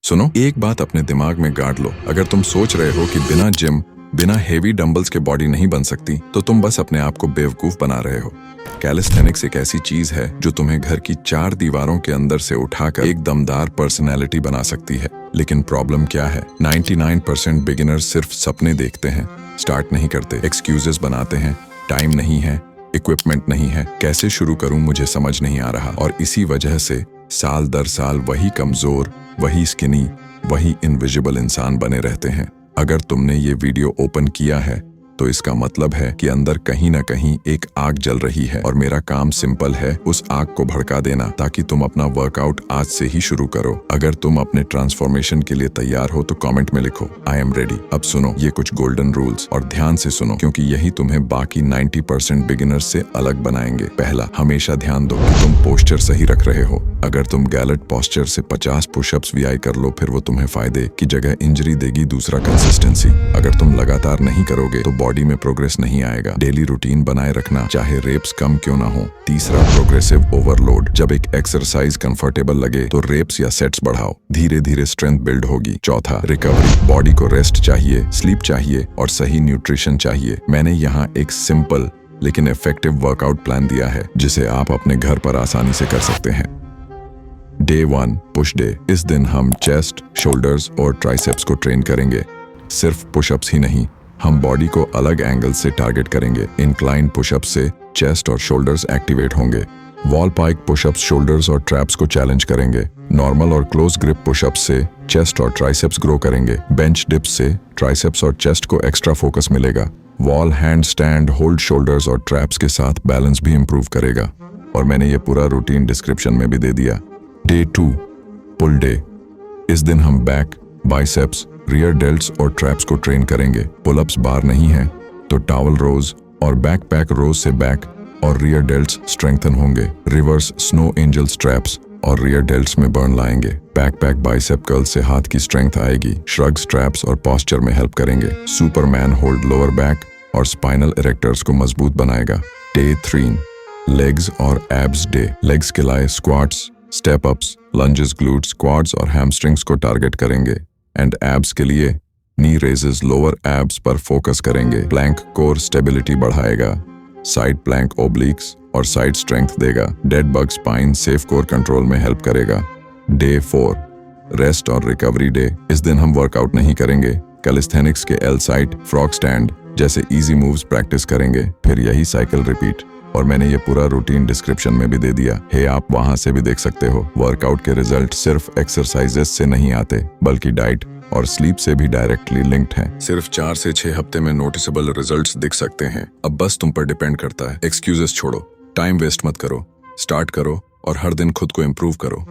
सुनो, एक बात अपने दिमाग में गाड़ लो। अगर तुम सोच रहे हो कि बिना जिम, बिना हेवी डंबल्स के बॉडी नहीं बन सकती, तो तुम बस अपने आप को बेवकूफ बना रहे हो। कैलिस्थेनिक्स एक ऐसी चीज है जो तुम्हें घर की 4 दीवारों के अंदर से उठाकर एक दमदार पर्सनैलिटी बना सकती है। लेकिन प्रॉब्लम क्या है? 99% बिगिनर्स सिर्फ सपने देखते हैं, स्टार्ट नहीं करते। एक्सक्यूजेस बनाते हैं, टाइम नहीं है, इक्विपमेंट नहीं है, कैसे शुरू करूं मुझे समझ नहीं आ रहा। और इसी वजह से साल दर साल वही कमजोर, वही स्किनी, वही इनविजिबल इंसान बने रहते हैं। अगर तुमने ये वीडियो ओपन किया है तो इसका मतलब है कि अंदर कहीं ना कहीं एक आग जल रही है, और मेरा काम सिंपल है, उस आग को भड़का देना, ताकि तुम अपना वर्कआउट आज से ही शुरू करो। अगर तुम अपने ट्रांसफॉर्मेशन के लिए तैयार हो तो कमेंट में लिखो आई एम रेडी। अब सुनो ये कुछ गोल्डन रूल्स, और ध्यान से सुनो, क्योंकि यही तुम्हें बाकी 90% बिगिनर्स से अलग बनाएंगे। पहला, हमेशा ध्यान दो कि तुम पोस्चर सही रख रहे हो। अगर तुम गैलेट पोस्चर से 50 पुशअप्स वीआई कर लो, फिर वो तुम्हें फायदे की जगह इंजरी देगी। दूसरा, कंसिस्टेंसी। अगर तुम लगातार नहीं करोगे तो बॉडी में प्रोग्रेस नहीं आएगा। डेली रूटीन बनाए रखना, चाहे रेप्स कम क्यों ना हो। तीसरा, प्रोग्रेसिव ओवरलोड। जब एक एक्सरसाइज कंफर्टेबल लगे तो रेप्स या सेट्स बढ़ाओ, धीरे धीरे स्ट्रेंथ बिल्ड होगी। चौथा, रिकवरी। बॉडी को रेस्ट चाहिए, स्लीप चाहिए और सही न्यूट्रिशन चाहिए। मैंने यहाँ एक सिंपल लेकिन इफेक्टिव वर्कआउट प्लान दिया है, जिसे आप अपने घर पर आसानी से कर सकते हैं। Day 1, push day. इस दिन हम चेस्ट, शोल्डर्स और ट्राइसेप्स को ट्रेन करेंगे। सिर्फ पुशअप्स ही नहीं, हम बॉडी को अलग एंगल से टारगेट करेंगे। इंक्लाइन पुशअप से चेस्ट और शोल्डर्स एक्टिवेट होंगे। वॉल पाइक पुशअप्स शोल्डर्स और ट्रैप्स को चैलेंज करेंगे। नॉर्मल और क्लोज ग्रिप पुशअप्स से चेस्ट और ट्राइसेप्स ग्रो करेंगे। बेंच डिप्स से ट्राइसेप्स और चेस्ट को एक्स्ट्रा फोकस मिलेगा। Wall hand stand hold shoulders और ट्रैप्स के साथ बैलेंस भी इंप्रूव करेगा। और मैंने ये पूरा रूटीन डिस्क्रिप्शन में भी दे दिया। डे 2, पुल डे। इस दिन हम बैक, बाइसेप्स, रियर डेल्ट्स और ट्रैप्स को ट्रेन करेंगे। पुलअप्स बार नहीं है तो टावल रोज और बैक पैक रोज से बैक और रियर डेल्ट्स स्ट्रेंथन होंगे। रिवर्स स्नो एंजल स्ट्रैप्स और रियर डेल्ट्स में बर्न लाएंगे। बैक पैक बाइसेप कर्ल से हाथ की स्ट्रेंथ आएगी। श्रग स्ट्रैप्स और पोस्चर में हेल्प करेंगे। सुपरमैन होल्ड लोअर बैक और स्पाइनल इरेक्टर्स को मजबूत बनाएगा। डे 3, लेग्स और एब्स डे। लेग्स के लिए squats, step ups, lunges, glutes, quads और हैमस्ट्रिंग्स को टारगेट करेंगे। एंड एब्स के लिए नी रेजेस, लोअर एब्स पर फोकस करेंगे। प्लैंक कोर स्टेबिलिटी बढ़ाएगा। साइड प्लैंक ओब्लिक्स और साइड स्ट्रेंथ देगा। Dead bug spine safe core control में हेल्प करेगा। डे 4, रेस्ट और रिकवरी डे। इस दिन हम वर्कआउट नहीं करेंगे। कैलिस्थेनिक्स के एल साइट, फ्रॉग स्टैंड जैसे इजी मूव्स प्रैक्टिस करेंगे, फिर यही साइकिल रिपीट। और मैंने ये पूरा रूटीन डिस्क्रिप्शन में भी दे दिया है, आप वहां से भी देख सकते हो। वर्कआउट के रिजल्ट सिर्फ एक्सरसाइजेस से नहीं आते, बल्कि डाइट और स्लीप से भी डायरेक्टली लिंक्ड हैं। सिर्फ 4 से 6 हफ्ते में नोटिसेबल रिजल्ट्स दिख सकते हैं। अब बस तुम पर डिपेंड करता है। एक्सक्यूजेस छोड़ो, टाइम वेस्ट मत करो, स्टार्ट करो और हर दिन खुद को इम्प्रूव करो।